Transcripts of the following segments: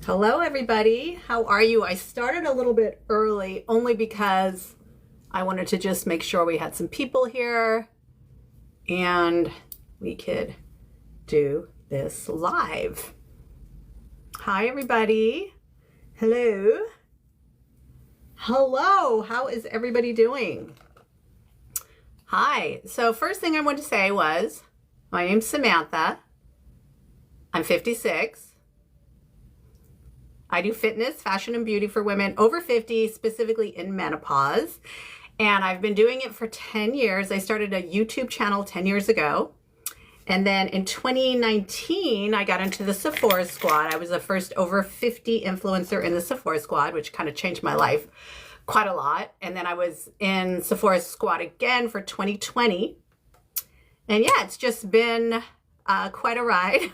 Hello, everybody. How are you? I started a little bit early only because I wanted to just make sure we had some people here and we could do this live. Hi, everybody. Hello. Hello. How is everybody doing? Hi. So first thing I wanted to say was, my name's Samantha. I'm 56. I do fitness, fashion, and beauty for women over 50, specifically in menopause. And I've been doing it for 10 years. I started a YouTube channel 10 years ago. And then in 2019, I got into the Sephora Squad. I was the first over 50 influencer in the Sephora Squad, which kind of changed my life quite a lot. And then I was in Sephora Squad again for 2020. And yeah, it's just been quite a ride.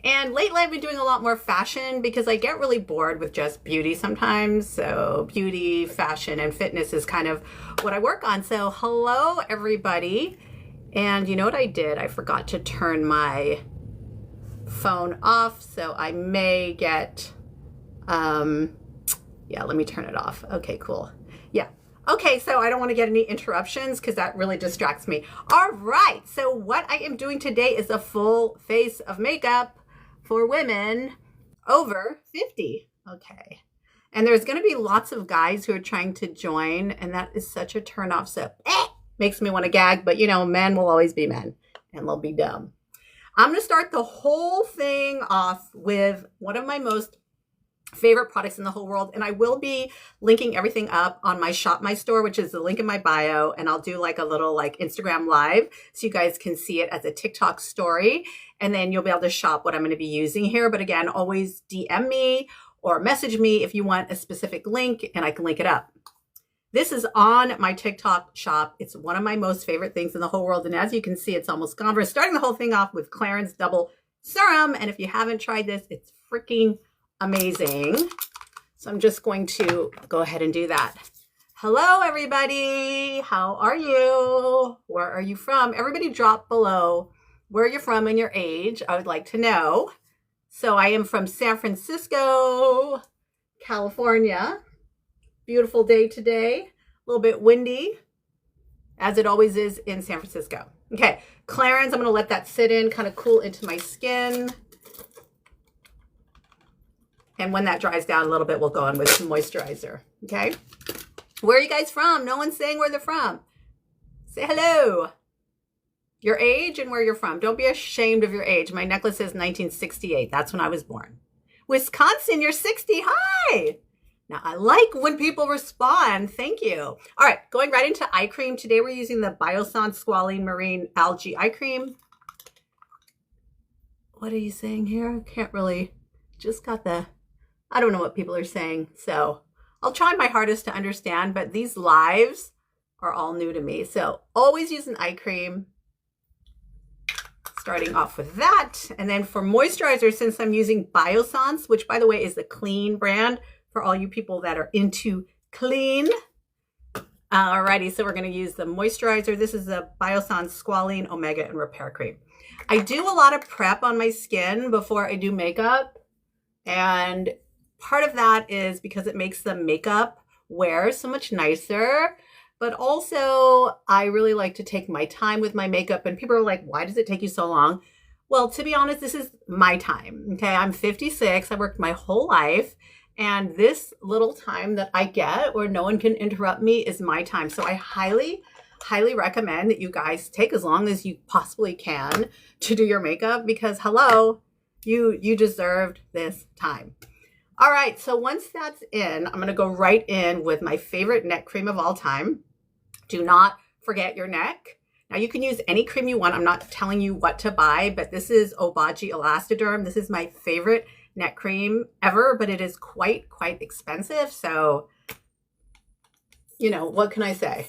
And lately I've been doing a lot more fashion because I get really bored with just beauty sometimes. So beauty, fashion, and fitness is kind of what I work on. So hello, everybody. And you know what I did? I forgot to turn my phone off. So I may get, yeah, let me turn it off. Okay, cool. Yeah. Okay, so I don't want to get any interruptions because that really distracts me. All right, so what I am doing today is a full face of makeup for women over 50. Okay. And there's going to be lots of guys who are trying to join, and that is such a turnoff. So makes me want to gag, but you know, men will always be men and they'll be dumb. I'm going to start the whole thing off with one of my most favorite products in the whole world. And I will be linking everything up on my Shop My Store, which is the link in my bio. And I'll do like a little like Instagram live so you guys can see it as a TikTok story. And then you'll be able to shop what I'm going to be using here. But again, always DM me or message me if you want a specific link and I can link it up. This is on my TikTok shop. It's one of my most favorite things in the whole world. And as you can see, it's almost gone. We're starting the whole thing off with Clarins Double Serum. And if you haven't tried this, it's freaking amazing. So I'm just going to go ahead and do that. Hello, everybody. How are you? Where are you from? Everybody drop below where you're from and your age. I would like to know. So I am from San Francisco, California. Beautiful day today. A little bit windy, as it always is in San Francisco. Okay, Clarins, I'm going to let that sit in, kind of cool into my skin. And when that dries down a little bit, we'll go in with some moisturizer, okay? Where are you guys from? No one's saying where they're from. Say hello. Your age and where you're from. Don't be ashamed of your age. My necklace says 1968. That's when I was born. Wisconsin, you're 60. Hi. Now, I like when people respond. Thank you. All right, going right into eye cream. Today, we're using the Biossance Squalene Marine Algae Eye Cream. What are you saying here? I can't really, just got the, I don't know what people are saying. So I'll try my hardest to understand, but these lives are all new to me. So always use an eye cream. Starting off with that. And then for moisturizer, since I'm using Biossance, which by the way is the clean brand for all you people that are into clean. Alrighty, so we're going to use the moisturizer. This is the Biossance Squalene Omega and Repair Cream. I do a lot of prep on my skin before I do makeup. And part of that is because it makes the makeup wear so much nicer. But also, I really like to take my time with my makeup. And people are like, why does it take you so long? Well, to be honest, this is my time. Okay, I'm 56. I worked my whole life. And this little time that I get where no one can interrupt me is my time. So I highly, highly recommend that you guys take as long as you possibly can to do your makeup because hello, you deserved this time. All right, so once that's in, I'm gonna go right in with my favorite neck cream of all time. Do not forget your neck. Now you can use any cream you want. I'm not telling you what to buy, but this is Obagi Elastoderm. This is my favorite neck cream ever, but it is quite expensive. So, you know, what can I say?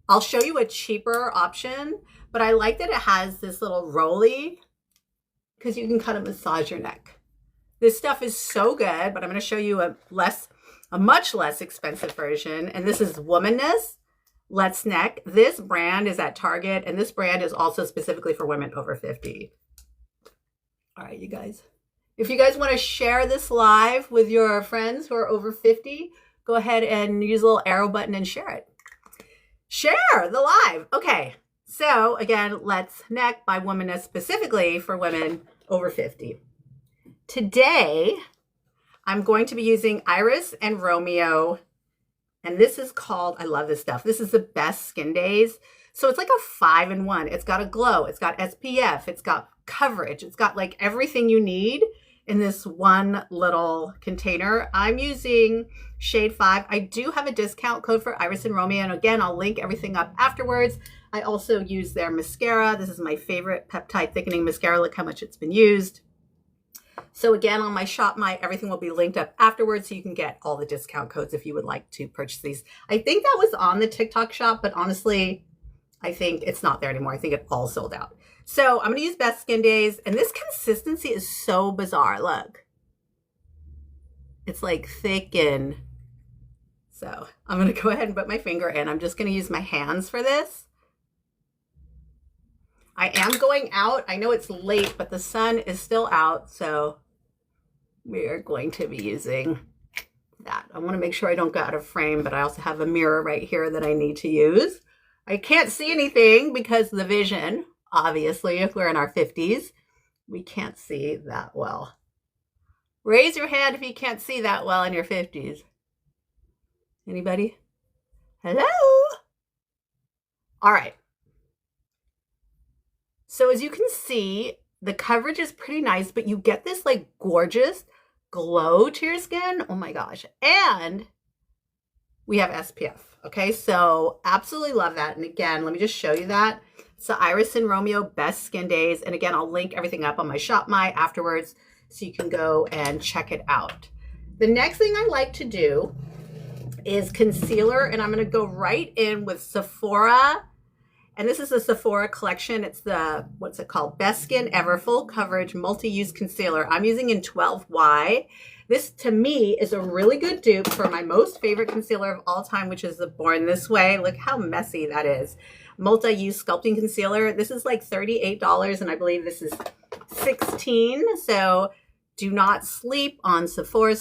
I'll show you a cheaper option, but I like that it has this little rolly because you can kind of massage your neck. This stuff is so good, but I'm going to show you a much less expensive version. And this is Womanness Let's Neck. This brand is at Target, and this brand is also specifically for women over 50. All right, you guys. If you guys want to share this live with your friends who are over 50, go ahead and use a little arrow button and share it. Share the live. Okay. So again, Let's Neck by Womaness, specifically for women over 50. Today, I'm going to be using Iris and Romeo. And this is called, I love this stuff. This is the Best Skin Days. So it's like a 5-in-1. It's got a glow. It's got SPF. It's got coverage. It's got like everything you need in this one little container. I'm using shade 5. I do have a discount code for Iris and Romeo. And again, I'll link everything up afterwards. I also use their mascara. This is my favorite peptide thickening mascara. Look how much it's been used. So again, on my Shop My, everything will be linked up afterwards so you can get all the discount codes if you would like to purchase these. I think that was on the TikTok shop, but honestly, I think it's not there anymore. I think it all sold out. So I'm going to use Best Skin Days, and this consistency is so bizarre. Look, it's like thick, and so I'm going to go ahead and put my finger in. I'm just going to use my hands for this. I am going out. I know it's late, but the sun is still out, so we are going to be using that. I want to make sure I don't go out of frame, but I also have a mirror right here that I need to use. I can't see anything because the vision, obviously, if we're in our 50s, we can't see that well. Raise your hand if you can't see that well in your 50s. Anybody? Hello? All right. So as you can see, the coverage is pretty nice, but you get this like gorgeous glow to your skin. Oh my gosh. And we have SPF. Okay, so absolutely love that. And again, let me just show you that. It's the Iris and Romeo Best Skin Days. And again, I'll link everything up on my Shop My afterwards so you can go and check it out. The next thing I like to do is concealer, and I'm going to go right in with Sephora. And this is the Sephora collection. It's the, what's it called? Best Skin Ever Full Coverage Multi-Use Concealer. I'm using in 12Y. This, to me, is a really good dupe for my most favorite concealer of all time, which is the Born This Way. Look how messy that is. Multi-use sculpting concealer. This is like $38, and I believe this is $16. So do not sleep on Sephora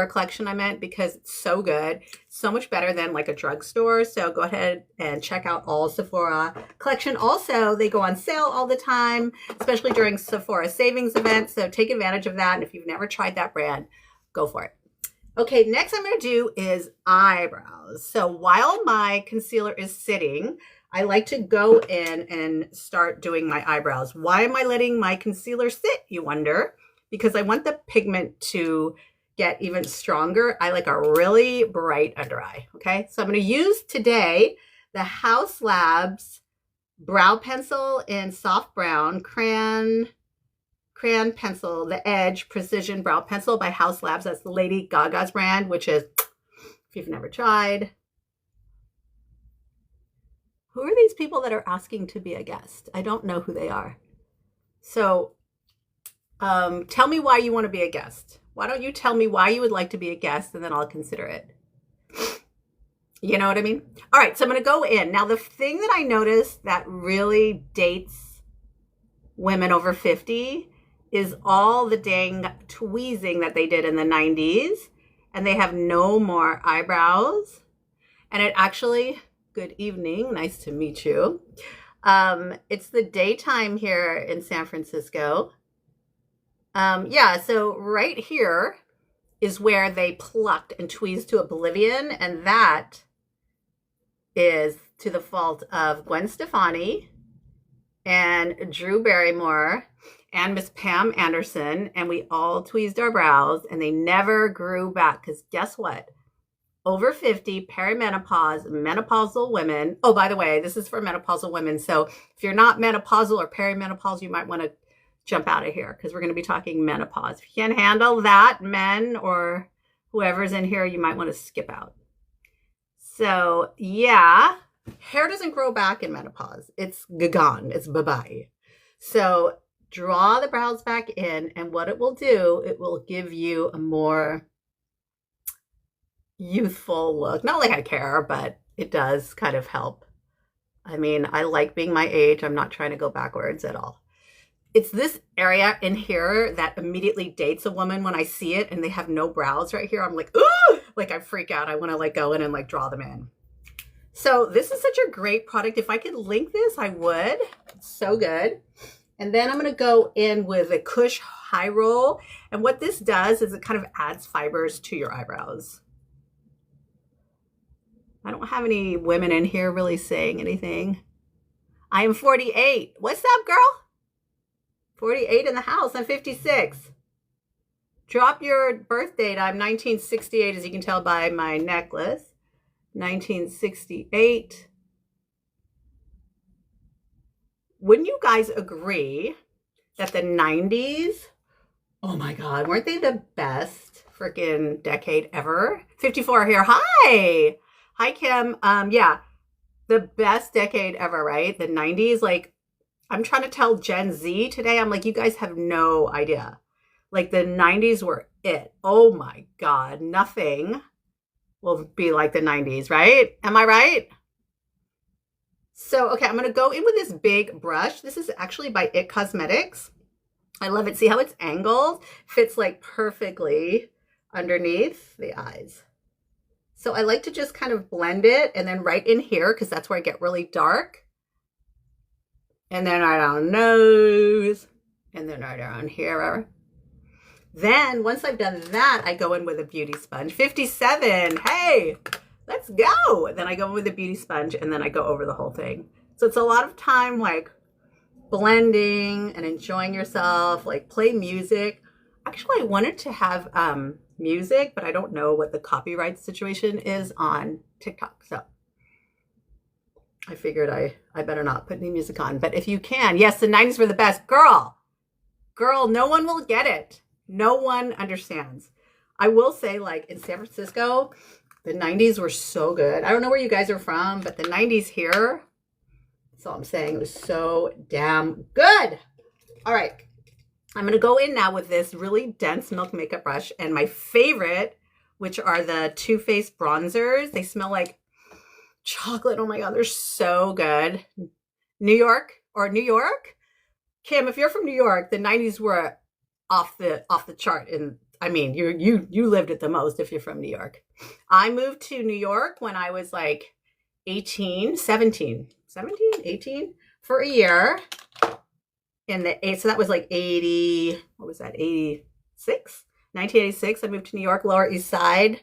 collection, I meant, because it's so good. So much better than like a drugstore. So go ahead and check out all Sephora collection. Also, they go on sale all the time, especially during Sephora savings events. So take advantage of that. And if you've never tried that brand, go for it. Okay, next I'm going to do is eyebrows. So while my concealer is sitting, I like to go in and start doing my eyebrows. Why am I letting my concealer sit, you wonder? Because I want the pigment to get even stronger. I like a really bright under eye. Okay, so I'm going to use today the Haus Labs brow pencil in soft brown, crayon pencil, the Edge Precision Brow Pencil by Haus Labs. That's the Lady Gaga's brand, which is, if you've never tried. Who are these people that are asking to be a guest? I don't know who they are. So tell me why you want to be a guest. Why don't you tell me why you would like to be a guest, and then I'll consider it. You know what I mean? All right, so I'm going to go in. Now, the thing that I noticed that really dates women over 50 is all the dang tweezing that they did in the 90s, and they have no more eyebrows. And it actually, good evening, nice to meet you. It's the daytime here in San Francisco. Yeah, so right here is where they plucked and tweezed to oblivion, and that is to the fault of Gwen Stefani and Drew Barrymore and Miss Pam Anderson, and we all tweezed our brows, and they never grew back, because guess what? Over 50, perimenopause, menopausal women. Oh, by the way, this is for menopausal women, so if you're not menopausal or perimenopausal, you might want to jump out of here, because we're going to be talking menopause. If you can't handle that, men or whoever's in here, you might want to skip out. So yeah, hair doesn't grow back in menopause. It's gone. It's bye-bye. So draw the brows back in, and what it will do, it will give you a more youthful look. Not like I care, but it does kind of help. I mean, I like being my age. I'm not trying to go backwards at all. it's this area in here that immediately dates a woman when I see it and they have no brows right here. I'm like, ooh, like I freak out. I want to like go in and like draw them in. So this is such a great product. If I could link this, I would. It's so good. And then I'm going to go in with a Kush High Roll. And what this does is it kind of adds fibers to your eyebrows. I don't have any women in here really saying anything. I am 48. What's up, girl? 48 in the house. I'm 56. Drop your birth date. I'm 1968, as you can tell by my necklace. 1968. Wouldn't you guys agree that the 90s, oh my God, weren't they the best freaking decade ever? 54 here. Hi. Hi, Kim. Yeah, the best decade ever, right? The 90s, like, I'm trying to tell Gen Z today, I'm like, you guys have no idea. Like, the 90s were it. Oh my God, nothing will be like the 90s, right? Am I right? So, okay, I'm going to go in with this big brush. This is actually by It Cosmetics. I love it. See how it's angled? Fits like perfectly underneath the eyes. So I like to just kind of blend it and then right in here, because that's where I get really dark. And then right on nose, and then right around here. Then once I've done that, I go in with a beauty sponge. 57, hey, let's go. Then I go in with a beauty sponge and then I go over the whole thing. So it's a lot of time like blending and enjoying yourself, like play music. Actually, I wanted to have music, but I don't know what the copyright situation is on TikTok. So I figured I better not put any music on. But if you can, yes, the 90s were the best. Girl, no one will get it. No one understands. I will say, like, in San Francisco, the 90s were so good. I don't know where you guys are from, but the 90s here, that's all I'm saying. It was so damn good. All right. I'm going to go in now with this really dense milk makeup brush and my favorite, which are the Too Faced bronzers. They smell like chocolate. Oh my God, they're so good. New York? Kim, if you're from New York, the 90s were off the chart. And I mean, you lived it the most if you're from New York. I moved to New York when I was like 18 for a year. So that was like 80, what was that, 86? 1986, I moved to New York, Lower East Side,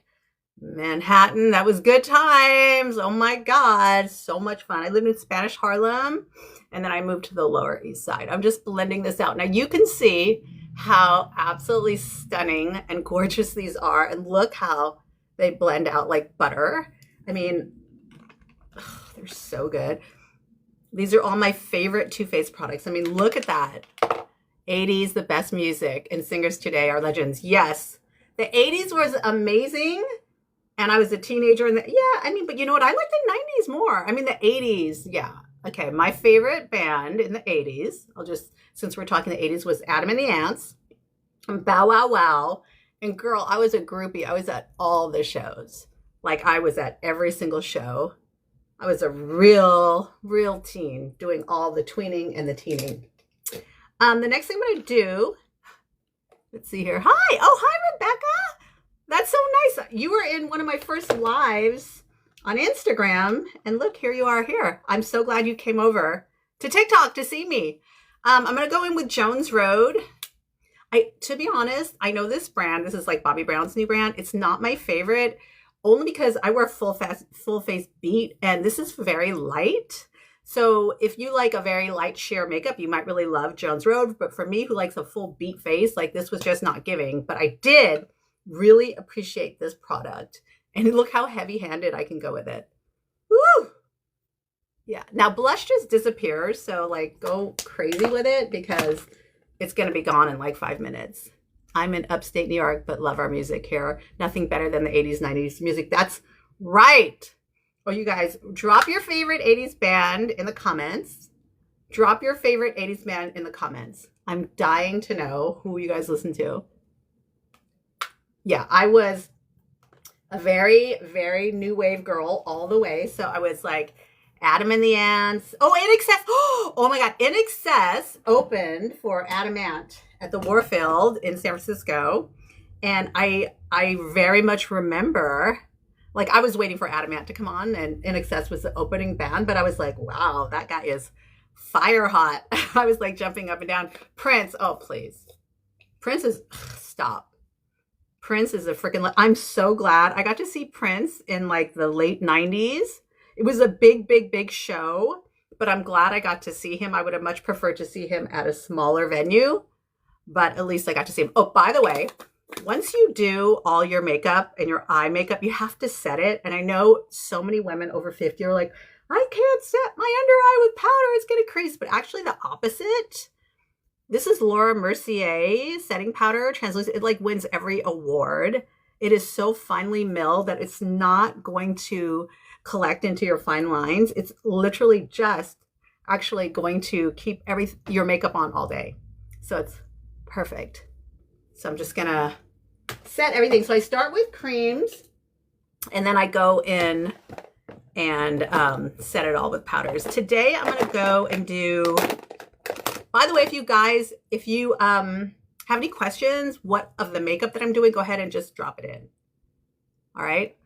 Manhattan. That was good times. Oh my God, so much fun. I lived in Spanish Harlem, and then I moved to the Lower East Side. I'm just blending this out. Now you can see how absolutely stunning and gorgeous these are, and look how they blend out like butter. I mean, they're so good. These are all my favorite Too Faced products. I mean, look at that. 80s, the best music, and singers today are legends. Yes, the 80s was amazing, and I was a teenager. But you know what? I like the 90s more. I mean, the 80s, yeah. Okay, my favorite band in the 80s, since we're talking the 80s, was Adam and the Ants, and Bow Wow Wow. And girl, I was a groupie. I was at all the shows. Like, I was at every single show. I was a real teen doing all the tweening and the teening. The next thing I'm going to do, let's see here. Hi. Oh, hi, Rebecca. That's so nice. You were in one of my first lives on Instagram. And look, here you are here. I'm so glad you came over to TikTok to see me. I'm going to go in with Jones Road. To be honest, I know this brand. This is like Bobbi Brown's new brand. It's not my favorite. Only because I wear full face beat, and this is very light. So if you like a very light sheer makeup, you might really love Jones Road. But for me, who likes a full beat face, like this was just not giving. But I did really appreciate this product. And look how heavy-handed I can go with it. Woo! Yeah. Now blush just disappears. So like go crazy with it because it's going to be gone in like 5 minutes. I'm in upstate New York, but love our music here. Nothing better than the 80s, 90s music. That's right. Oh, you guys, drop your favorite 80s band in the comments. Drop your favorite 80s band in the comments. I'm dying to know who you guys listen to. Yeah, I was a very, very new wave girl all the way. So I was like Adam and the Ants. Oh, In Excess. Oh my God. In Excess opened for Adam Ant at the Warfield in San Francisco. And I very much remember, like, I was waiting for Adam Ant to come on, and In Excess was the opening band, but I was like, wow, that guy is fire hot. I was like jumping up and down. Prince. Oh, please. Prince is, stop. Prince is a freaking, I'm so glad I got to see Prince in like the late 90s. It was a big, big, big show, but I'm glad I got to see him. I would have much preferred to see him at a smaller venue, but at least I got to see him. Oh, by the way, once you do all your makeup and your eye makeup, you have to set it. And I know so many women over 50 are like, I can't set my under eye with powder. It's going to crease. But actually the opposite. This is Laura Mercier setting powder, translucent. It like wins every award. It is so finely milled that it's not going to collect into your fine lines. It's literally just actually going to keep your makeup on all day. So it's perfect. So I'm just gonna set everything. So I start with creams and then I go in and set it all with powders. Today I'm gonna go and do, by the way, if you have any questions of the makeup that I'm doing, go ahead and just drop it in. All right.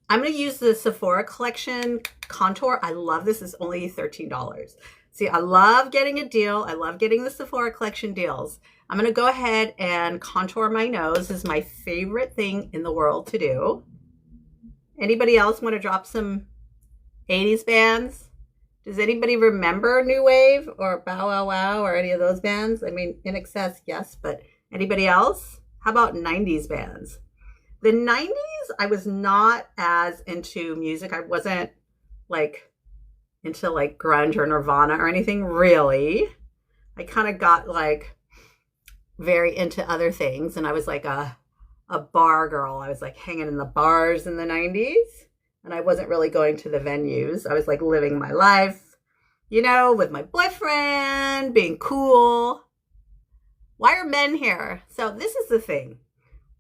I'm going to use the Sephora Collection Contour. I love this. It's only $13. See, I love getting a deal. I love getting the Sephora Collection deals. I'm going to go ahead and contour my nose. This is my favorite thing in the world to do. Anybody else want to drop some 80s bands? Does anybody remember New Wave or Bow Wow Wow or any of those bands? I mean, In Excess, yes, but anybody else? How about 90s bands? The 90s, I was not as into music. I wasn't like into like grunge or Nirvana or anything really. I kind of got like very into other things, and I was like a bar girl. I was like hanging in the bars in the 90s, and I wasn't really going to the venues. I was like living my life, you know, with my boyfriend, being cool. Why are men here? So this is the thing.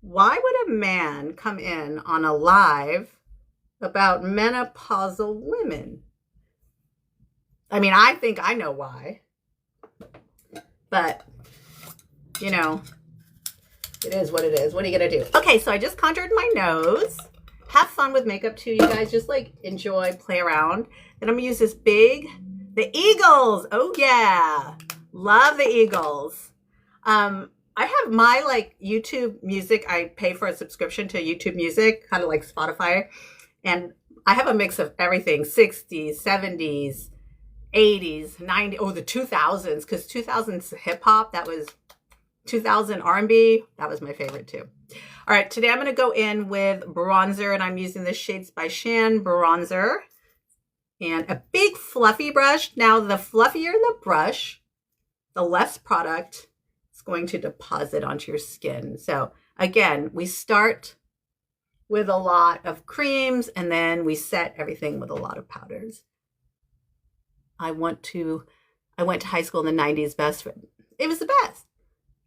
Why would a man come in on a live about menopausal women? I mean, I think I know why. But, you know, it is what it is. What are you going to do? Okay, so I just contoured my nose. Have fun with makeup too, you guys. Just like enjoy, play around. Then I'm going to use the Eagles. Oh, yeah. Love the Eagles. I have my like YouTube music. I pay for a subscription to YouTube music, kind of like Spotify. And I have a mix of everything, 60s, 70s, 80s, 90s, oh, the 2000s, because 2000s hip hop, that was 2000 R&B. That was my favorite too. All right, today I'm going to go in with bronzer, and I'm using the Shades by Shan bronzer and a big fluffy brush. Now, the fluffier the brush, the less product going to deposit onto your skin. So again, we start with a lot of creams and then we set everything with a lot of powders. I went to high school in the 90s. It was the best.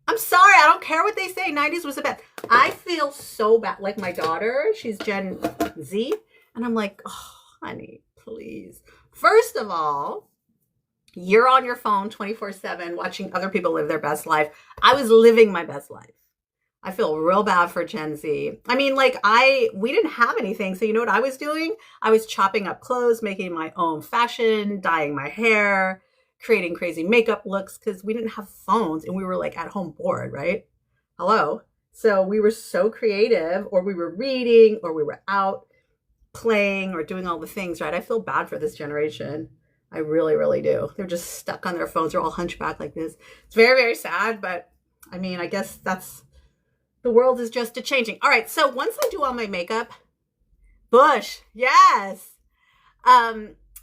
I'm sorry, I don't care what they say. 90s was the best. I feel so bad. Like my daughter, she's Gen Z, and I'm like, oh, honey, please. First of all, you're on your phone 24/7 watching other people live their best life. I was living my best life. I feel real bad for Gen Z. I mean, like we didn't have anything. So you know what I was doing? I was chopping up clothes, making my own fashion, dyeing my hair, creating crazy makeup looks because we didn't have phones and we were like at home bored, right? Hello. So we were so creative, or we were reading, or we were out playing or doing all the things, right? I feel bad for this generation. I really, really do. They're just stuck on their phones. They're all hunchbacked like this. It's very, very sad, but I mean, I guess the world is just a-changing. All right, so once I do all my makeup, Bush, yes.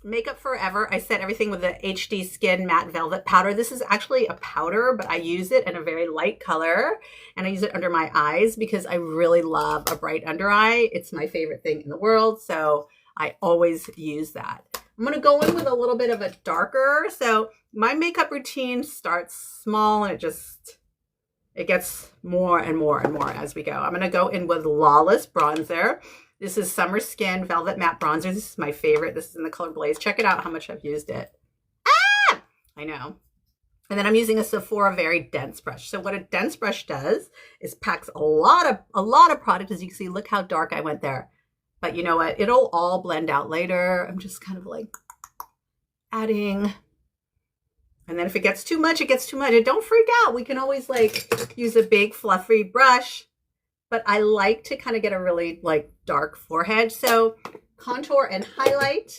Makeup Forever, I set everything with the HD Skin Matte Velvet Powder. This is actually a powder, but I use it in a very light color, and I use it under my eyes because I really love a bright under eye. It's my favorite thing in the world, so I always use that. I'm going to go in with a little bit of a darker. So my makeup routine starts small and it gets more and more and more as we go. I'm going to go in with Lawless bronzer. This is Summer Skin Velvet Matte Bronzer. This is my favorite. This is in the color Blaze. Check it out how much I've used it. Ah! I know. And then I'm using a Sephora Very Dense Brush. So what a dense brush does is packs a lot of product. As you can see, look how dark I went there. But you know what? It'll all blend out later. I'm just kind of like adding. And then if it gets too much, it gets too much. And don't freak out. We can always like use a big fluffy brush. But I like to kind of get a really like dark forehead. So contour and highlight.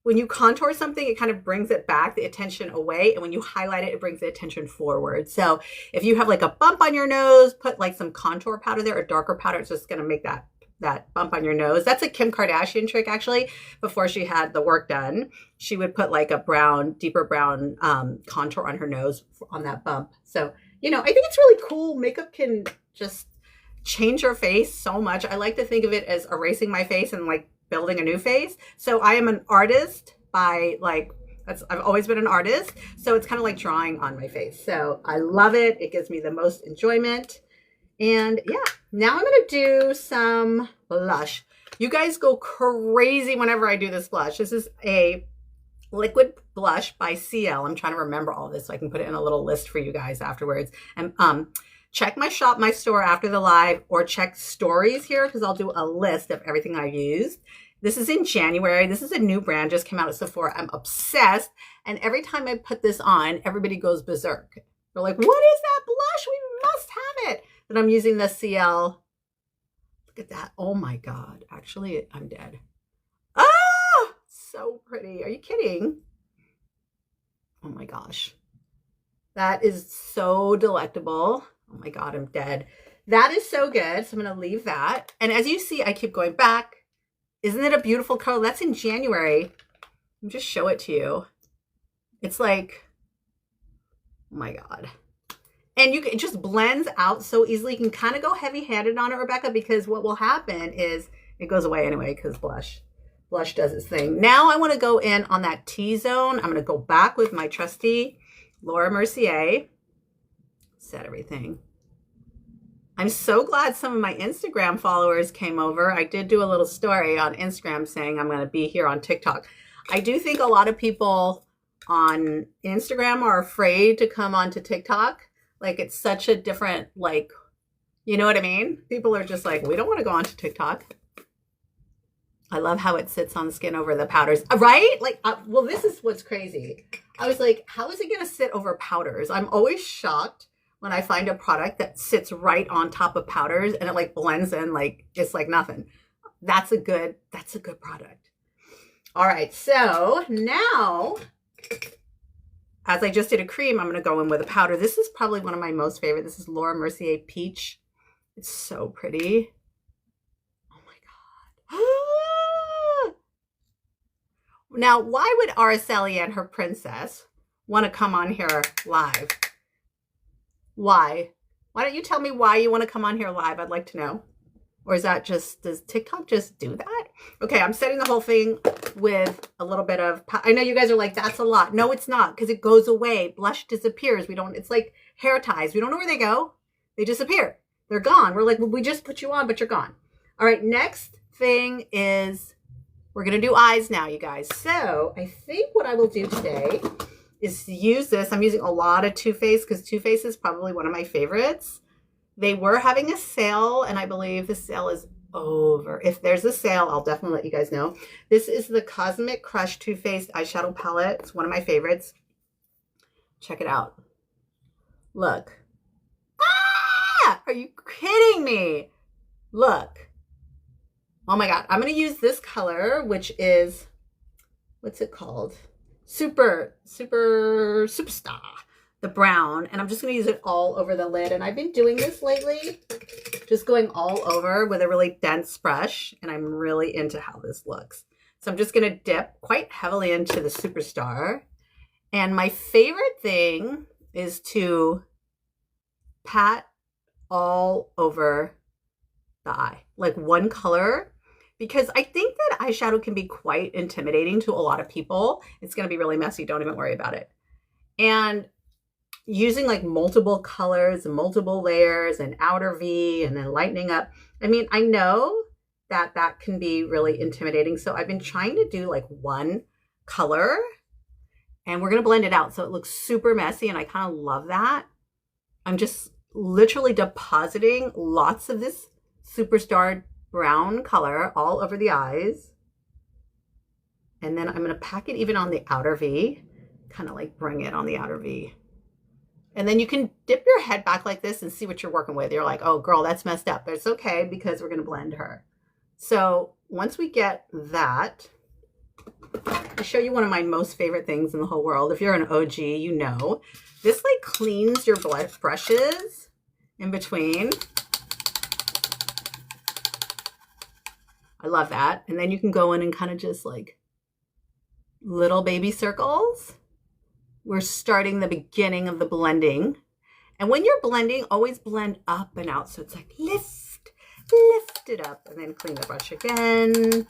When you contour something, it kind of brings it back, the attention away. And when you highlight it, it brings the attention forward. So if you have like a bump on your nose, put like some contour powder there or darker powder. It's just going to make that bump on your nose. That's a Kim Kardashian trick, actually. Before she had the work done, she would put like a brown, deeper brown contour on her nose on that bump. So, you know, I think it's really cool. Makeup can just change your face so much. I like to think of it as erasing my face and like building a new face. So I am an artist by like, I've always been an artist. So it's kind of like drawing on my face. So I love it. It gives me the most enjoyment. And yeah, now I'm going to do some blush. You guys go crazy whenever I do this blush. This is a liquid blush by CL. I'm trying to remember all this so I can put it in a little list for you guys afterwards. And check my shop, my store after the live, or check stories here because I'll do a list of everything I've used. This is in January. This is a new brand, just came out at Sephora. I'm obsessed. And every time I put this on, everybody goes berserk. They're like, what is that blush? We must have it. But I'm using the CL. Look at that. Oh my God. Actually, I'm dead. Ah, so pretty. Are you kidding? Oh my gosh. That is so delectable. Oh my God, I'm dead. That is so good. So I'm going to leave that. And as you see, I keep going back. Isn't it a beautiful color? That's in January. Let me just show it to you. It's like, oh my God. And it just blends out so easily. You can kind of go heavy-handed on it, Rebecca, because what will happen is it goes away anyway because blush does its thing. Now I want to go in on that T-zone. I'm going to go back with my trusty Laura Mercier. Set everything. I'm so glad some of my Instagram followers came over. I did do a little story on Instagram saying I'm going to be here on TikTok. I do think a lot of people on Instagram are afraid to come onto TikTok. Like it's such a different, like, you know what I mean? People are just like, we don't want to go onto TikTok. I love how it sits on the skin over the powders, right? Like, well, this is what's crazy. I was like, how is it going to sit over powders? I'm always shocked when I find a product that sits right on top of powders and it like blends in like it's like nothing. That's a good product. All right, so now, as I just did a cream, I'm gonna go in with a powder. This is probably one of my most favorite. This is Laura Mercier Peach. It's so pretty. Oh my God. Now, why would Araceli and her princess want to come on here live? Why? Why don't you tell me why you want to come on here live? I'd like to know. Or is that just, does TikTok just do that? Okay, I'm setting the whole thing with a little bit of, I know you guys are like, that's a lot. No, it's not, because it goes away. Blush disappears. It's like hair ties. We don't know where they go. They disappear. They're gone. We're like, well, we just put you on, but you're gone. All right, next thing is, we're going to do eyes now, you guys. So I think what I will do today is use this. I'm using a lot of Too Faced because Too Faced is probably one of my favorites. They were having a sale, and I believe the sale is over. If there's a sale, I'll definitely let you guys know. This is the Cosmic Crush Too Faced eyeshadow palette. It's one of my favorites. Check it out. Look. Ah! Are you kidding me? Look. Oh my God. I'm going to use this color, which is, what's it called? Superstar, the brown, and I'm just going to use it all over the lid. And I've been doing this lately, just going all over with a really dense brush, and I'm really into how this looks. So I'm just going to dip quite heavily into the Superstar. And my favorite thing is to pat all over the eye, like one color. Because I think that eyeshadow can be quite intimidating to a lot of people. It's going to be really messy. Don't even worry about it. And using like multiple colors and multiple layers and outer V and then lightening up. I mean, I know that can be really intimidating. So I've been trying to do like one color, and we're going to blend it out so it looks super messy, and I kind of love that. I'm just literally depositing lots of this Superstar brown color all over the eyes. And then I'm going to pack it even on the outer V, kind of like bring it on the outer V. And then you can dip your head back like this and see what you're working with. You're like, oh girl, that's messed up. But it's okay because we're going to blend her. So once we get that, I'll show you one of my most favorite things in the whole world. If you're an OG, you know. This like cleans your brushes in between. I love that. And then you can go in and kind of just like little baby circles. We're starting the beginning of the blending. And when you're blending, always blend up and out. So it's like lift it up, and then clean the brush again.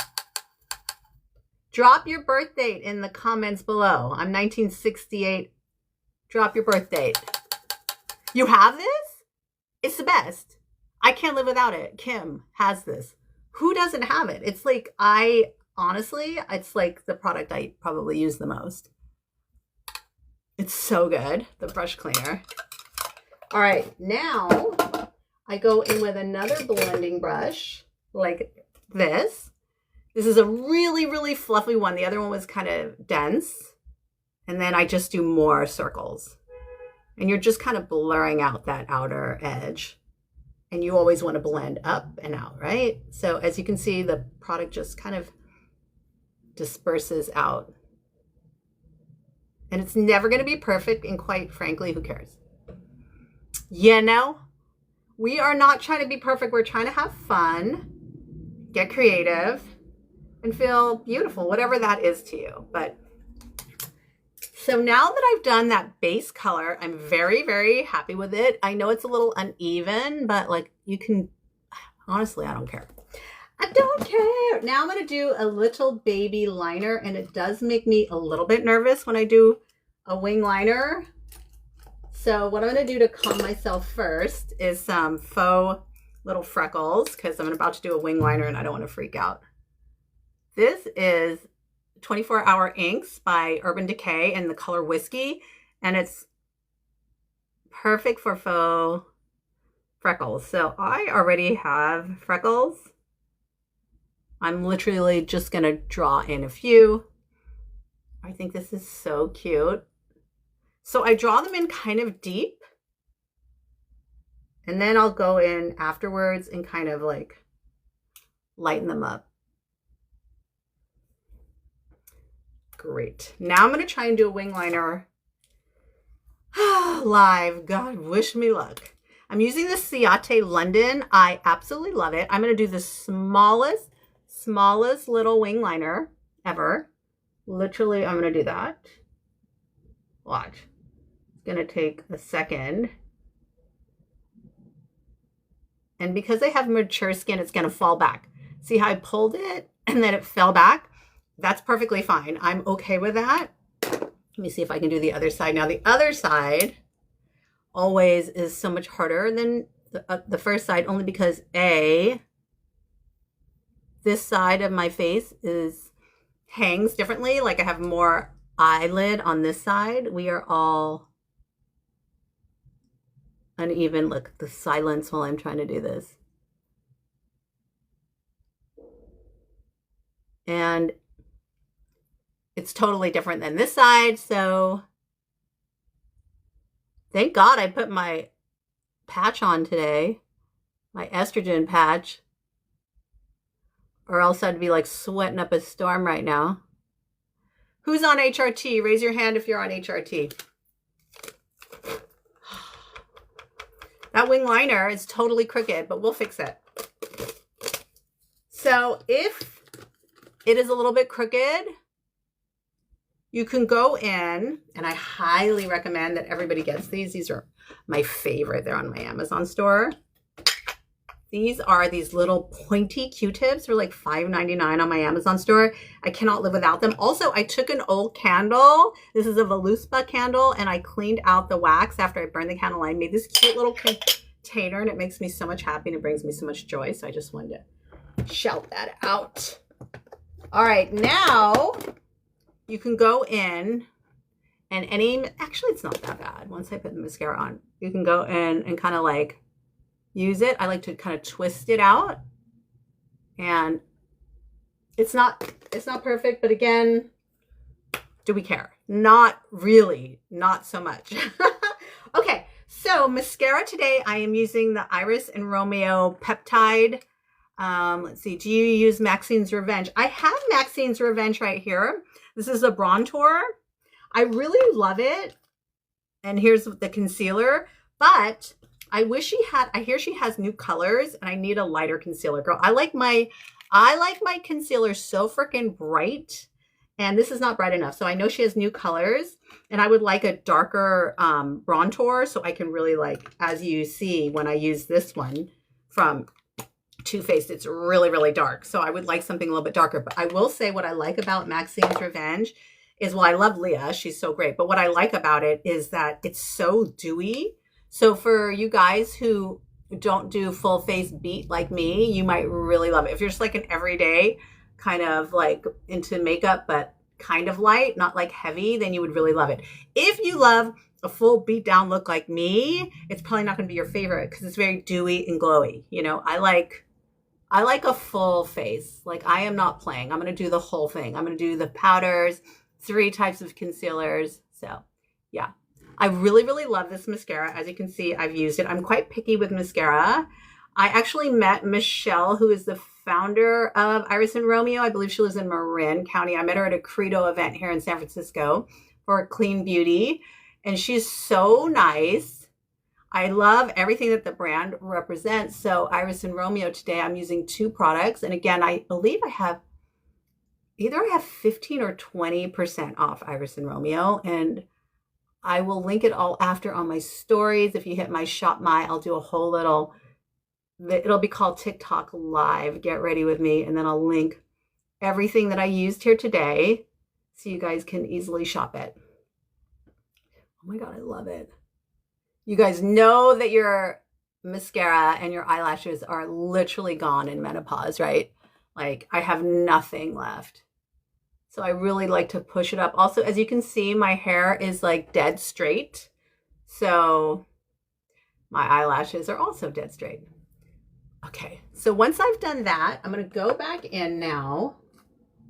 Drop your birth date in the comments below. I'm 1968. Drop your birth date. You have this? It's the best. I can't live without it. Kim has this. Who doesn't have it? It's like, honestly, it's like the product I probably use the most. It's so good, the brush cleaner. All right, now I go in with another blending brush like this. This is a really, really fluffy one. The other one was kind of dense. And then I just do more circles. And you're just kind of blurring out that outer edge. And you always want to blend up and out, right? So as you can see, the product just kind of disperses out. And it's never going to be perfect, and quite frankly, who cares? You know, we are not trying to be perfect. We're trying to have fun, get creative, and feel beautiful, whatever that is to you. But so now that I've done that base color, I'm very, very happy with it. I know it's a little uneven, but like you can, honestly, I don't care. I don't care. Now I'm going to do a little baby liner, and it does make me a little bit nervous when I do a wing liner. So what I'm going to do to calm myself first is some faux little freckles, because I'm about to do a wing liner and I don't want to freak out. This is 24 Hour Inks by Urban Decay in the color Whiskey, and it's perfect for faux freckles. So I already have freckles. I'm literally just going to draw in a few. I think this is so cute. So I draw them in kind of deep, and then I'll go in afterwards and kind of like lighten them up. Great. Now I'm going to try and do a wing liner live. God, wish me luck. I'm using the Ciate London. I absolutely love it. I'm going to do the smallest little wing liner ever. Literally, I'm going to do that. Watch. It's going to take a second. And because I have mature skin, it's going to fall back. See how I pulled it and then it fell back? That's perfectly fine. I'm okay with that. Let me see if I can do the other side. Now, the other side always is so much harder than the first side, only because this side of my face hangs differently. Like I have more eyelid on this side. We are all uneven. Look, the silence while I'm trying to do this. And it's totally different than this side. So thank God I put my patch on today, my estrogen patch, or else I'd be like sweating up a storm right now. Who's on HRT? Raise your hand if you're on HRT. That wing liner is totally crooked, but we'll fix it. So if it is a little bit crooked, you can go in, and I highly recommend that everybody gets these. These are my favorite. They're on my Amazon store. These are these little pointy Q-tips. They're like $5.99 on my Amazon store. I cannot live without them. Also, I took an old candle. This is a Voluspa candle, and I cleaned out the wax after I burned the candle. I made this cute little container, and it makes me so much happy, and it brings me so much joy. So I just wanted to Shout that out. All right, now you can go in and actually it's not that bad. Once I put the mascara on, you can go in and kind of like use it. I like to kind of twist it out, and it's not perfect, but again, do we care? Not really, not so much. Okay, so mascara today, I am using the Iris and Romeo Peptide. Let's see, do you use Maxine's Revenge? I have Maxine's Revenge right here. This is a bronzer. I really love it. And here's the concealer, but I hear she has new colors, and I need a lighter concealer. Girl, I like my concealer so freaking bright, and this is not bright enough. So I know she has new colors, and I would like a darker bronzer, so I can really like, as you see when I use this one from Too Faced, it's really, really dark. So I would like something a little bit darker. But I will say what I like about Maxine's Revenge is, well, I love Leah. She's so great. But what I like about it is that it's so dewy. So for you guys who don't do full face beat like me, you might really love it. If you're just like an everyday kind of like into makeup, but kind of light, not like heavy, then you would really love it. If you love a full beat down look like me, it's probably not going to be your favorite because it's very dewy and glowy. You know, I like a full face. Like, I am not playing. I'm going to do the whole thing. I'm going to do the powders, 3 types of concealers. So yeah, I really, really love this mascara. As you can see, I've used it. I'm quite picky with mascara. I actually met Michelle, who is the founder of Iris and Romeo. I believe she lives in Marin County. I met her at a Credo event here in San Francisco for Clean Beauty, and she's so nice. I love everything that the brand represents. So Iris and Romeo today, I'm using 2 products. And again, I believe I have 15 or 20% off Iris and Romeo. And I will link it all after on my stories. If you hit my Shop My, I'll do a whole little, it'll be called TikTok Live. Get ready with me. And then I'll link everything that I used here today so you guys can easily shop it. Oh my God, I love it. You guys know that your mascara and your eyelashes are literally gone in menopause, right? Like, I have nothing left. So I really like to push it up. Also, as you can see, my hair is like dead straight. So my eyelashes are also dead straight. Okay, so once I've done that, I'm going to go back in now.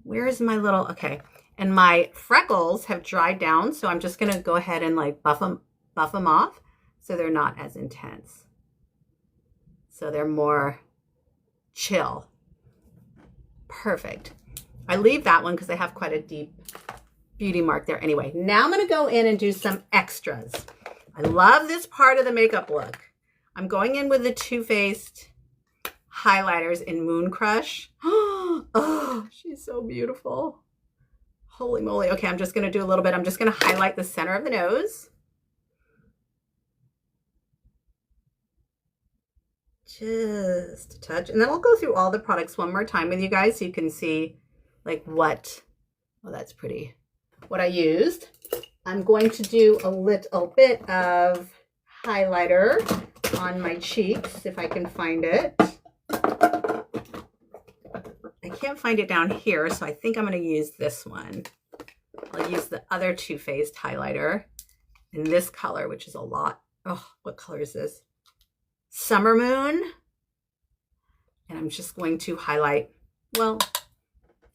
Where is my little, okay. And my freckles have dried down. So I'm just going to go ahead and like buff them off. So they're not as intense. So they're more chill. Perfect. I leave that one because I have quite a deep beauty mark there. Anyway, now I'm going to go in and do some extras. I love this part of the makeup look. I'm going in with the Too Faced highlighters in Moon Crush. Oh, she's so beautiful. Holy moly. Okay, I'm just going to do a little bit. I'm just going to highlight the center of the nose. Just a touch. And then I'll go through all the products one more time with you guys so you can see like what, oh, that's pretty, what I used. I'm going to do a little bit of highlighter on my cheeks if I can find it. I can't find it down here, so I think I'm going to use this one. I'll use the other Too Faced highlighter in this color, which is a lot. Oh, what color is this? Summer Moon. And I'm just going to highlight, well,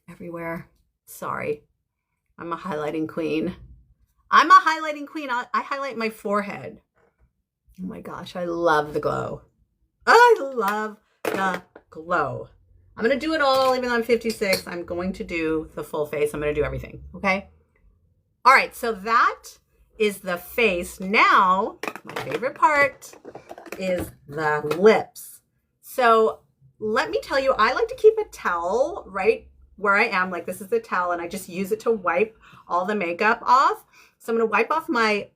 everywhere. Sorry. I'm a highlighting queen. I'm a highlighting queen. I highlight my forehead. Oh my gosh, I love the glow. I love the glow. I'm going to do it all, even though I'm 56. I'm going to do the full face. I'm going to do everything, okay? All right, so that is the face. Now, my favorite part is the lips. So let me tell you, I like to keep a towel right where I am. Like, this is the towel, and I just use it to wipe all the makeup off. So I'm going to wipe off my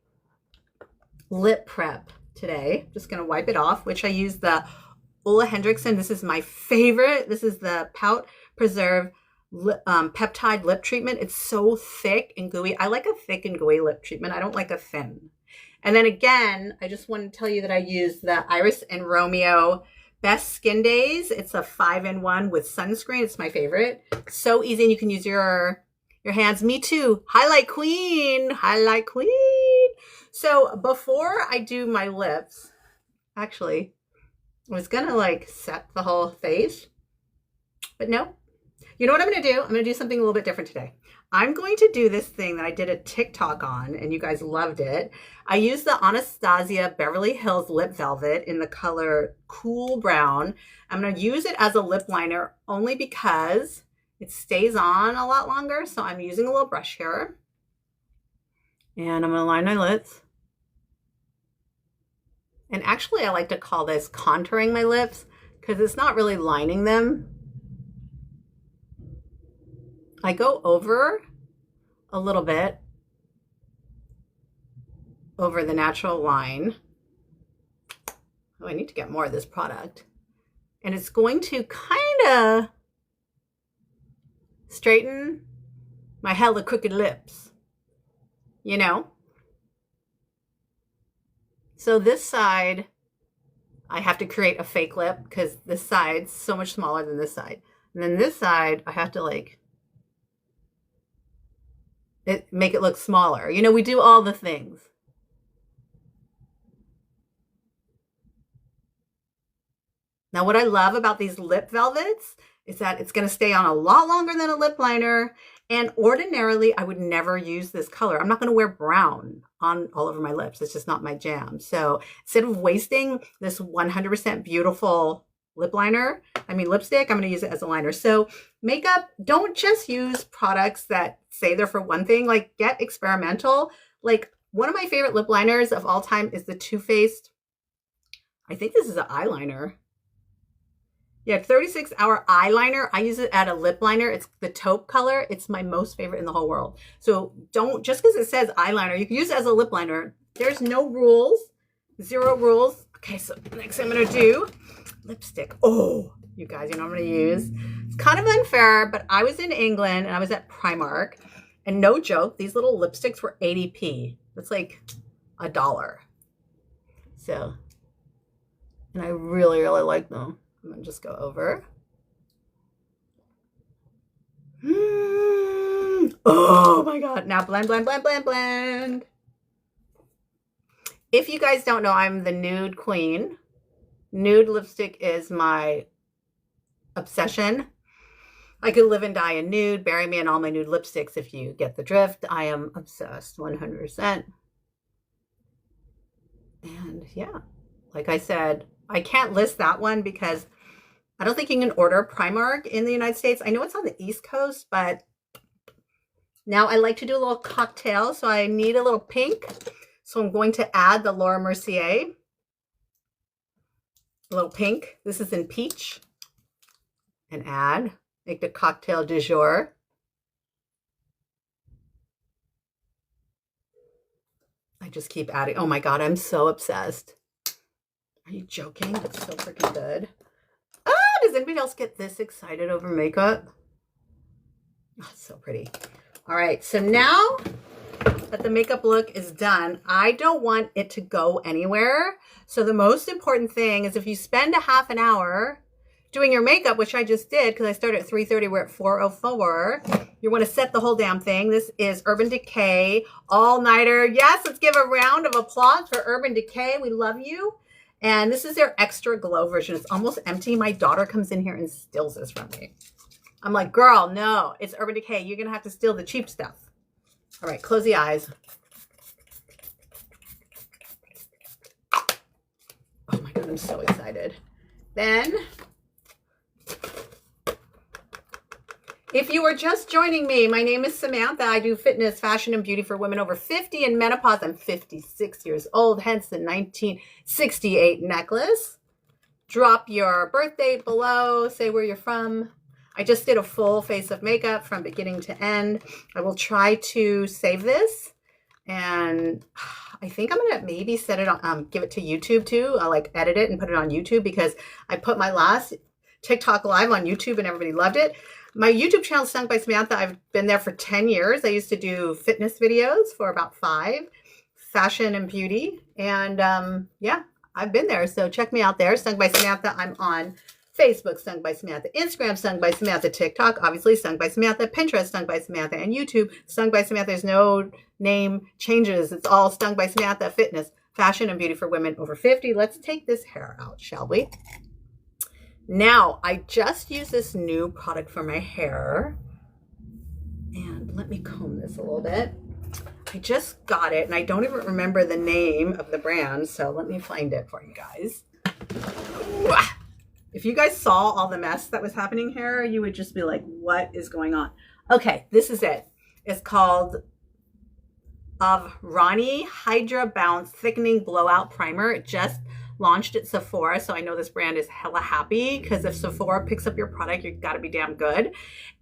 lip prep today. Just going to wipe it off, which I use the Ole Hendrickson. This is my favorite. This is the Pout Preserve Peptide Lip Treatment. It's so thick and gooey. I like a thick and gooey lip treatment. I don't like a thin. And then again, I just want to tell you that I use the Iris and Romeo Best Skin Days. It's a 5-in-1 with sunscreen. It's my favorite. So easy, and you can use your hands. Me too. Highlight queen. Highlight queen. So before I do my lips, actually, I was gonna like set the whole face, but no. You know what I'm gonna do? I'm gonna do something a little bit different today. I'm going to do this thing that I did a TikTok on, and you guys loved it. I used the Anastasia Beverly Hills Lip Velvet in the color Cool Brown. I'm going to use it as a lip liner only because it stays on a lot longer. So I'm using a little brush here. And I'm going to line my lips. And actually, I like to call this contouring my lips because it's not really lining them. I go over a little bit over the natural line. Oh, I need to get more of this product. And it's going to kind of straighten my hella crooked lips, you know? So this side, I have to create a fake lip because this side's so much smaller than this side. And then this side, I have to like make it look smaller. You know, we do all the things. Now, what I love about these lip velvets is that it's going to stay on a lot longer than a lip liner. And ordinarily, I would never use this color. I'm not going to wear brown on all over my lips. It's just not my jam. So instead of wasting this 100% beautiful lipstick, I'm going to use it as a liner. So makeup, don't just use products that say they're for one thing. Like, get experimental. Like, one of my favorite lip liners of all time is the Too Faced. I think this is an eyeliner. Yeah, 36-hour eyeliner. I use it at a lip liner. It's the taupe color. It's my most favorite in the whole world. So don't, just because it says eyeliner, you can use it as a lip liner. There's no rules, 0 rules. Okay, so next I'm going to do lipstick. Oh, you guys, you know what I'm going to use? It's kind of unfair, but I was in England and I was at Primark, and no joke, these little lipsticks were 80p. That's like $1. So, and I really, really like them. I'm going to just go over. Oh my God. Now blend, blend, blend, blend, blend. If you guys don't know, I'm the nude queen. Nude lipstick is my obsession. I could live and die in nude. Bury me in all my nude lipsticks if you get the drift. I am obsessed 100%. And yeah, like I said, I can't list that one because I don't think you can order Primark in the United States. I know it's on the East Coast, but now I like to do a little cocktail. So I need a little pink. So I'm going to add the Laura Mercier. A little pink. This is in peach. And add. Make the cocktail du jour. I just keep adding. Oh my God, I'm so obsessed. Are you joking? It's so freaking good. Ah, does anybody else get this excited over makeup? Oh, it's so pretty. All right, so now that the makeup look is done, I don't want it to go anywhere. So the most important thing is if you spend a half an hour doing your makeup, which I just did because I started at 3:30, we're at 4:04. You want to set the whole damn thing. This is Urban Decay All-Nighter. Yes, let's give a round of applause for Urban Decay. We love you. And this is their extra glow version. It's almost empty. My daughter comes in here and steals this from me. I'm like, girl, no, it's Urban Decay. You're going to have to steal the cheap stuff. All right, close the eyes. Oh my God, I'm so excited. Then, if you are just joining me, my name is Samantha. I do fitness, fashion, and beauty for women over 50 and menopause. I'm 56 years old, hence the 1968 necklace. Drop your birth date below. Say where you're from. I just did a full face of makeup from beginning to end. I will try to save this. And I think I'm going to maybe set it on, give it to YouTube too. I'll like edit it and put it on YouTube because I put my last TikTok live on YouTube and everybody loved it. My YouTube channel is Sung by Samantha. I've been there for 10 years. I used to do fitness videos for about 5, fashion and beauty. And yeah, I've been there. So check me out there. Sung by Samantha. I'm on Facebook, Sung by Samantha, Instagram, Sung by Samantha, TikTok, obviously Sung by Samantha, Pinterest, Sung by Samantha, and YouTube, Sung by Samantha. There's no name changes. It's all Sung by Samantha, fitness, fashion, and beauty for women over 50. Let's take this hair out, shall we? Now, I just used this new product for my hair. And let me comb this a little bit. I just got it, and I don't even remember the name of the brand, so let me find it for you guys. If you guys saw all the mess that was happening here, you would just be like, what is going on? Okay, this is it. It's called Avrani Hydra Bounce Thickening Blowout Primer. It just launched at Sephora, so I know this brand is hella happy because if Sephora picks up your product, you gotta be damn good.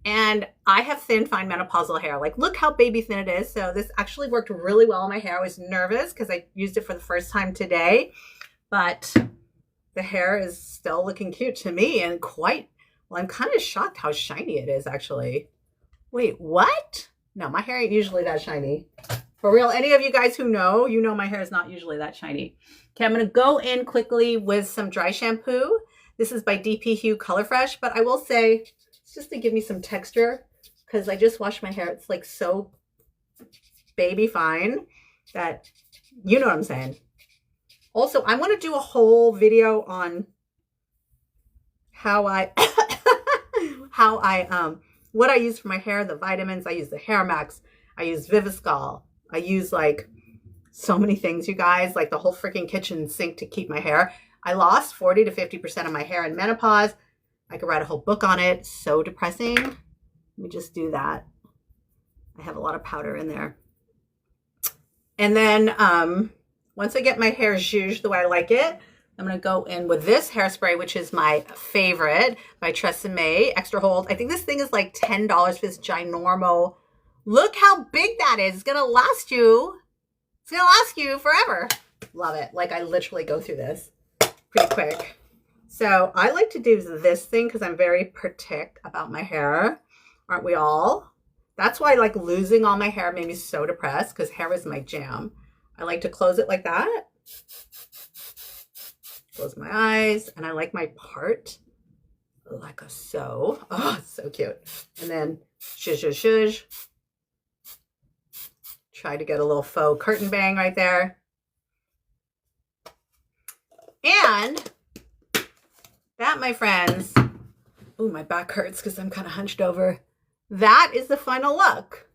And I have thin, fine menopausal hair. Like, look how baby thin it is. So this actually worked really well on my hair. I was nervous because I used it for the first time today, but the hair is still looking cute to me and quite, well, I'm kind of shocked how shiny it is actually. Wait, what? No, my hair ain't usually that shiny. For real, any of you guys who know, you know my hair is not usually that shiny. Okay, I'm going to go in quickly with some dry shampoo. This is by DP Hue Color Fresh, but I will say, it's just to give me some texture because I just washed my hair. It's like so baby fine that, you know what I'm saying. Also, I want to do a whole video on how I, what I use for my hair, the vitamins. I use the Hair Max. I use Viviscal. I use like so many things, you guys, like the whole freaking kitchen sink to keep my hair. I lost 40 to 50% of my hair in menopause. I could write a whole book on it. So depressing. Let me just do that. I have a lot of powder in there. And then once I get my hair zhuzhed the way I like it, I'm going to go in with this hairspray, which is my favorite, by Tresemme Extra Hold. I think this thing is like $10 for this ginormo. Look how big that is. It's going to last you. It's going to last you forever. Love it. Like, I literally go through this pretty quick. So I like to do this thing because I'm very particular about my hair. Aren't we all? That's why like losing all my hair made me so depressed because hair is my jam. I like to close it like that. Close my eyes. And I like my part like a so. Oh, it's so cute. And then shush, shush, shush. Try to get a little faux curtain bang right there. And that, my friends, oh, my back hurts because I'm kind of hunched over. That is the final look.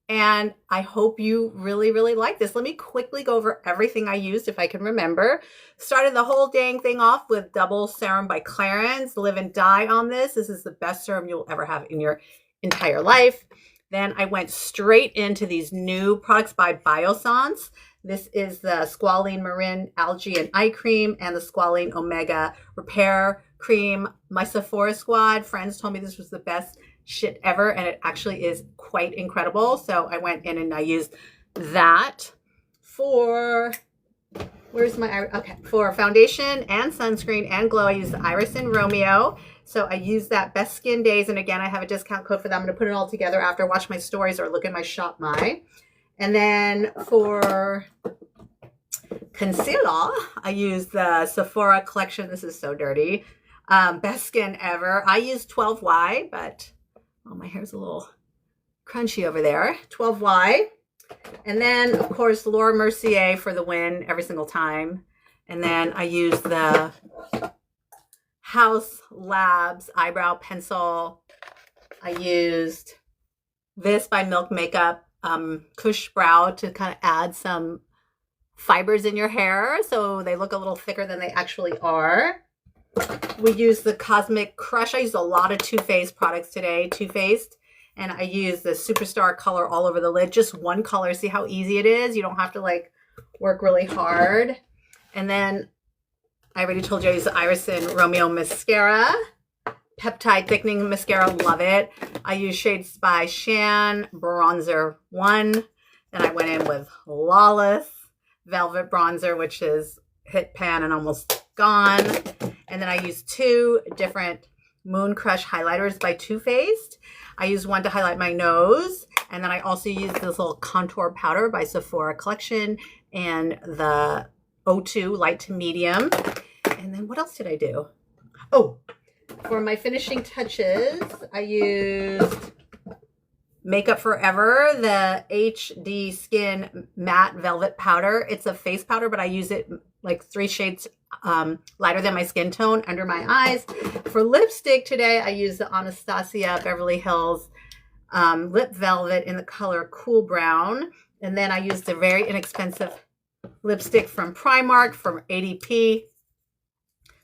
And I hope you really, really like this. Let me quickly go over everything I used if I can remember. Started the whole dang thing off with Double Serum by Clarins. Live and Die on this. This is the best serum you'll ever have in your entire life. Then I went straight into these new products by Biossance. This is the Squalene Marin Algae and Eye Cream and the Squalene Omega Repair Cream. My Sephora squad friends told me this was the best shit ever, and it actually is quite incredible. So I went in and I used that for, where's my, okay, for foundation and sunscreen and glow. I used the Irison Romeo. So I used that Best Skin Days, and again, I have a discount code for that. I'm going to put it all together after, watch my stories or look at my Shop My. And then for concealer, I used the Sephora collection. This is so dirty. Best Skin Ever. I use 12Y, but oh, my hair's a little crunchy over there. 12Y. And then, of course, Laura Mercier for the win every single time. And then I use the House Labs eyebrow pencil. I used this by Milk Makeup, Kush Brow, to kind of add some fibers in your hair so they look a little thicker than they actually are. We use the Cosmic Crush. I used a lot of Too Faced products today, Too Faced. And I use the Superstar color all over the lid. Just one color. See how easy it is? You don't have to like work really hard. And then I already told you I use the Irison Romeo Mascara. Peptide Thickening Mascara. Love it. I use shades by Shan Bronzer 1. Then I went in with Lawless Velvet Bronzer, which is hit pan and almost gone. And then I used two different Moon Crush highlighters by Too Faced. I used one to highlight my nose. And then I also used this little contour powder by Sephora Collection and the 02, light to medium. And then what else did I do? Oh, for my finishing touches, I used Makeup Forever, the HD Skin Matte Velvet Powder. It's a face powder, but I use it like 3 shades lighter than my skin tone under my eyes. For lipstick today, I used the Anastasia Beverly Hills Lip Velvet in the color Cool Brown. And then I used a very inexpensive lipstick from Primark from ADP.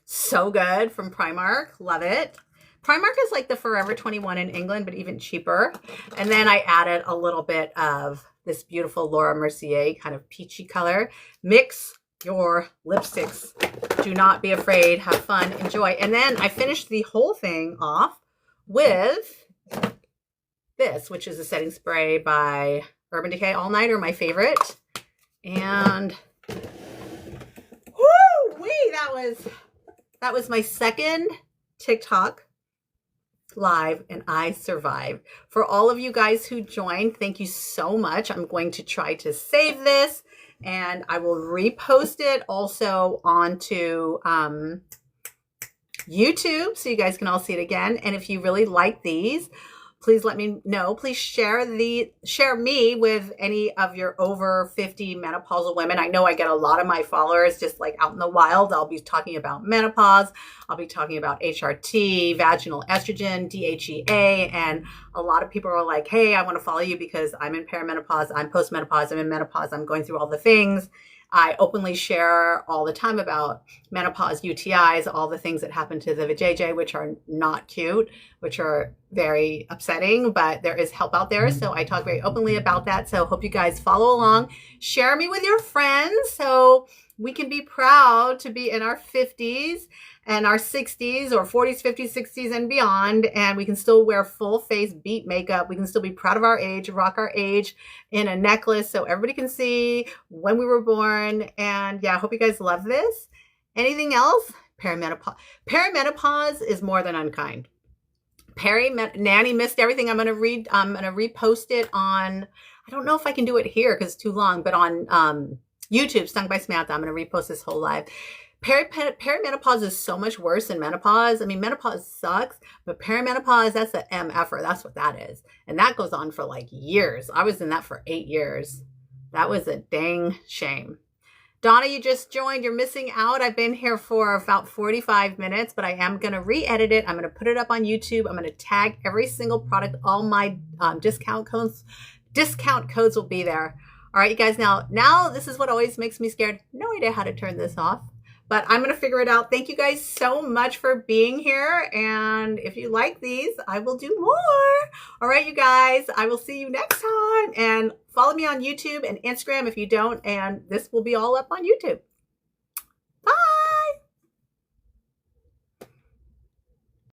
So good, from Primark. Love it. Primark is like the Forever 21 in England, but even cheaper. And then I added a little bit of this beautiful Laura Mercier kind of peachy color. Mix your lipsticks. Do not be afraid. Have fun. Enjoy. And then I finished the whole thing off with this, which is a setting spray by Urban Decay All Nighter, my favorite. And woo-wee, that was my second TikTok live, and I survived. For all of you guys who joined, thank you so much. I'm going to try to save this, and I will repost it also onto YouTube so you guys can all see it again. And if you really like these, please let me know. Please share me with any of your over 50 menopausal women. I know I get a lot of my followers just like out in the wild. I'll be talking about menopause. I'll be talking about HRT, vaginal estrogen, DHEA, and a lot of people are like, hey, I want to follow you because I'm in perimenopause, I'm postmenopause, I'm in menopause, I'm going through all the things. I openly share all the time about menopause, UTIs, all the things that happen to the vajayjay, which are not cute, which are very upsetting, but there is help out there. So I talk very openly about that. So hope you guys follow along. Share me with your friends so we can be proud to be in our 50s and our 60s or 40s, 50s, 60s and beyond. And we can still wear full face beat makeup. We can still be proud of our age, rock our age in a necklace so everybody can see when we were born. And yeah, I hope you guys love this. Anything else? Perimenopause. Perimenopause is more than unkind. Nanny missed everything. I'm going to repost it on, I don't know if I can do it here because it's too long, but on YouTube, Stung by Samantha, I'm going to repost this whole live. Perimenopause is so much worse than menopause. I mean, menopause sucks, but perimenopause, that's an MFer. That's what that is. And that goes on for like years. I was in that for 8 years. That was a dang shame. Donna, you just joined. You're missing out. I've been here for about 45 minutes, but I am going to re-edit it. I'm going to put it up on YouTube. I'm going to tag every single product. All my discount codes will be there. All right, you guys, now this is what always makes me scared. No idea how to turn this off, but I'm going to figure it out. Thank you guys so much for being here. And if you like these, I will do more. All right, you guys, I will see you next time. And follow me on YouTube and Instagram if you don't. And this will be all up on YouTube.